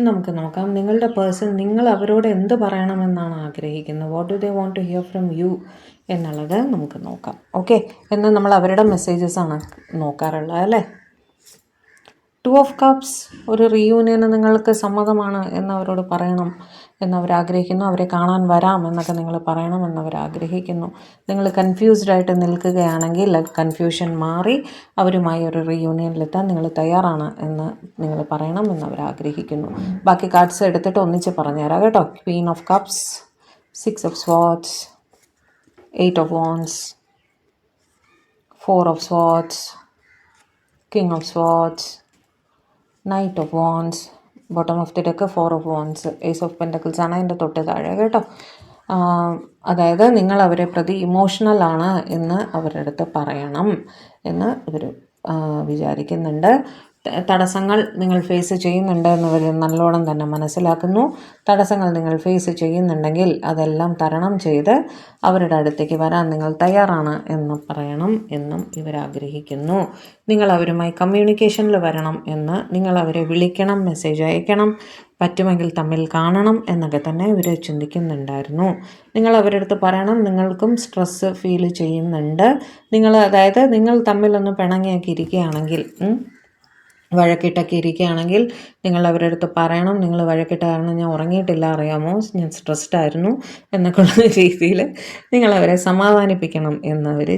നമുക്ക് നോക്കാം. നിങ്ങളുടെ പേഴ്സൺ നിങ്ങൾ അവരോട് എന്ത് പറയണമെന്നാണ് ആഗ്രഹിക്കുന്നത്, what do they want to hear from you എന്നുള്ളത് നമുക്ക് നോക്കാം. ഓക്കെ, എന്ന് നമ്മൾ അവരുടെ മെസ്സേജസ് ആണ് നോക്കാറുള്ളത് അല്ലേ. 2 ഓഫ് കപ്സ്, ഒരു റീയൂണിയന് നിങ്ങൾക്ക് സമ്മതമാണ് എന്നവരോട് പറയണം എന്നവരാഗ്രഹിക്കുന്നു. അവരെ കാണാൻ വരാം എന്നൊക്കെ നിങ്ങൾ പറയണം എന്നവരാഗ്രഹിക്കുന്നു. നിങ്ങൾ കൺഫ്യൂസ്ഡ് ആയിട്ട് നിൽക്കുകയാണെങ്കിൽ കൺഫ്യൂഷൻ മാറി അവരുമായി ഒരു റീയൂണിയനിലെത്താൻ നിങ്ങൾ തയ്യാറാണ് എന്ന് നിങ്ങൾ പറയണം എന്നവരാഗ്രഹിക്കുന്നു. ബാക്കി കാർഡ്സ് എടുത്തിട്ട് ഒന്നിച്ച് പറഞ്ഞുതരാം കേട്ടോ. Queen of cups, 6 of swords, 8 of wands, 4 of swords, king of swords, knight of wands, bottom of the deck 4 of wands, ace of pentacles ആണ് അതിൻ്റെ തൊട്ട് താഴെ കേട്ടോ. അതായത് നിങ്ങൾ അവരെ പ്രതി ഇമോഷണൽ ആണ് എന്ന് അവരുടെ അടുത്ത് പറയണം എന്ന് ഇവർ വിചാരിക്കുന്നുണ്ട്. തടസ്സങ്ങൾ നിങ്ങൾ ഫേസ് ചെയ്യുന്നുണ്ട് എന്നവർ നല്ലോണം തന്നെ മനസ്സിലാക്കുന്നു. തടസ്സങ്ങൾ നിങ്ങൾ ഫേസ് ചെയ്യുന്നുണ്ടെങ്കിൽ അതെല്ലാം തരണം ചെയ്ത് അവരുടെ അടുത്തേക്ക് വരാൻ നിങ്ങൾ തയ്യാറാണ് എന്ന് പറയണം എന്നും ഇവരാഗ്രഹിക്കുന്നു. നിങ്ങൾ അവരുമായി കമ്മ്യൂണിക്കേഷനിൽ വരണം എന്ന്, നിങ്ങൾ അവരെ വിളിക്കണം, മെസ്സേജ് അയക്കണം, പറ്റുമെങ്കിൽ തമ്മിൽ കാണണം എന്നൊക്കെ തന്നെ ഇവർ ചിന്തിക്കുന്നുണ്ടായിരുന്നു. നിങ്ങൾ അവരുടെ അടുത്ത് പറയണം, നിങ്ങൾക്കും സ്ട്രെസ്സ് ഫീൽ ചെയ്യുന്നുണ്ട്. അതായത് നിങ്ങൾ തമ്മിലൊന്ന് പിണങ്ങിയൊക്കെ ഇരിക്കുകയാണെങ്കിൽ, വഴക്കിട്ടൊക്കെ ഇരിക്കുകയാണെങ്കിൽ നിങ്ങൾ അവരുടെ അടുത്ത് പറയണം, നിങ്ങൾ വഴക്കിട്ട കാരണം ഞാൻ ഉറങ്ങിയിട്ടില്ല അറിയാമോ, ഞാൻ സ്ട്രെസ്ഡ് ആയിരുന്നു എന്നൊക്കെയുള്ള രീതിയിൽ നിങ്ങൾ അവരെ സമാധാനിപ്പിക്കണം എന്നവർ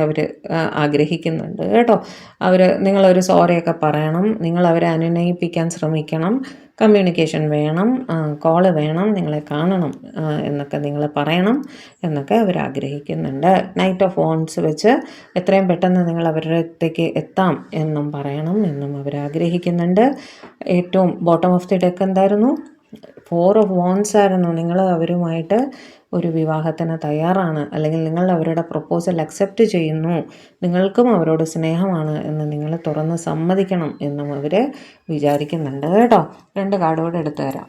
അവർ ആഗ്രഹിക്കുന്നുണ്ട് കേട്ടോ. നിങ്ങളൊരു സോറിയൊക്കെ പറയണം, നിങ്ങൾ അവരെ അനുനയിപ്പിക്കാൻ ശ്രമിക്കണം, കമ്മ്യൂണിക്കേഷൻ വേണം, കോള് വേണം, നിങ്ങളെ കാണണം എന്നൊക്കെ നിങ്ങൾ പറയണം എന്നൊക്കെ അവരാഗ്രഹിക്കുന്നുണ്ട്. നൈറ്റ് ഓഫ് വാൻഡ്സ് വെച്ച് എത്രയും പെട്ടെന്ന് നിങ്ങൾ അവരുടെ അടുത്തേക്ക് എത്താം എന്നും പറയണം എന്നും അവരാഗ്രഹിക്കുന്നുണ്ട്. ഏറ്റവും ബോട്ടം ഓഫ് ദി ഡെക്ക് എന്തായിരുന്നു? 4 ഓഫ് വാൻഡ്സ് ആയിരുന്നു. നിങ്ങൾ അവരുമായിട്ട് ഒരു വിവാഹത്തിന് തയ്യാറാണ്, അല്ലെങ്കിൽ നിങ്ങൾ അവരുടെ പ്രപ്പോസൽ അക്സെപ്റ്റ് ചെയ്യുന്നു, നിങ്ങൾക്കും അവരോട് സ്നേഹമാണ് എന്ന് നിങ്ങൾ തുറന്ന് സമ്മതിക്കണം എന്നും അവർ വിചാരിക്കുന്നുണ്ട് കേട്ടോ. 2 കാർഡോടെ എടുത്തു തരാം.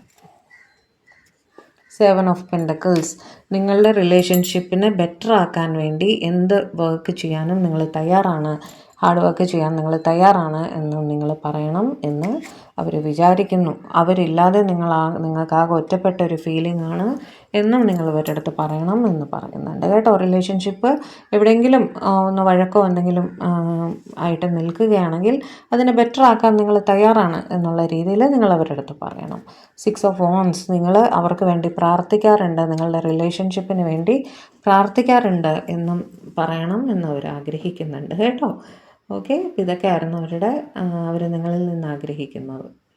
7 ഓഫ് പെൻറ്റക്കിൾസ്, നിങ്ങളുടെ റിലേഷൻഷിപ്പിനെ ബെറ്റർ ആക്കാൻ വേണ്ടി എന്ത് വർക്ക് ചെയ്യാനും നിങ്ങൾ തയ്യാറാണ്, ഹാർഡ് വർക്ക് ചെയ്യാൻ നിങ്ങൾ തയ്യാറാണ് എന്നും നിങ്ങൾ പറയണം എന്ന് അവർ വിചാരിക്കുന്നു. അവരില്ലാതെ നിങ്ങൾക്കാകെ ഒറ്റപ്പെട്ട ഒരു ഫീലിംഗ് ആണ് എന്നും നിങ്ങൾ ഇവരുടെ അടുത്ത് പറയണം എന്ന് പറയുന്നുണ്ട് കേട്ടോ. റിലേഷൻഷിപ്പ് എവിടെയെങ്കിലും ഒന്ന് വഴക്കോ എന്തെങ്കിലും ആയിട്ട് നിൽക്കുകയാണെങ്കിൽ അതിനെ ബെറ്റർ ആക്കാൻ നിങ്ങൾ തയ്യാറാണ് എന്നുള്ള രീതിയിൽ നിങ്ങൾ അവരുടെ അടുത്ത് പറയണം. 6 ഓഫ് വാൻഡ്സ്, നിങ്ങൾ അവർക്ക് വേണ്ടി പ്രാർത്ഥിക്കാറുണ്ട്, നിങ്ങളുടെ റിലേഷൻഷിപ്പിന് വേണ്ടി പ്രാർത്ഥിക്കാറുണ്ട് എന്നും പറയണം എന്നവർ ആഗ്രഹിക്കുന്നുണ്ട് കേട്ടോ. ഓക്കെ, ഇതൊക്കെയായിരുന്നു അവർ നിങ്ങളിൽ നിന്ന് ആഗ്രഹിക്കുന്നത്.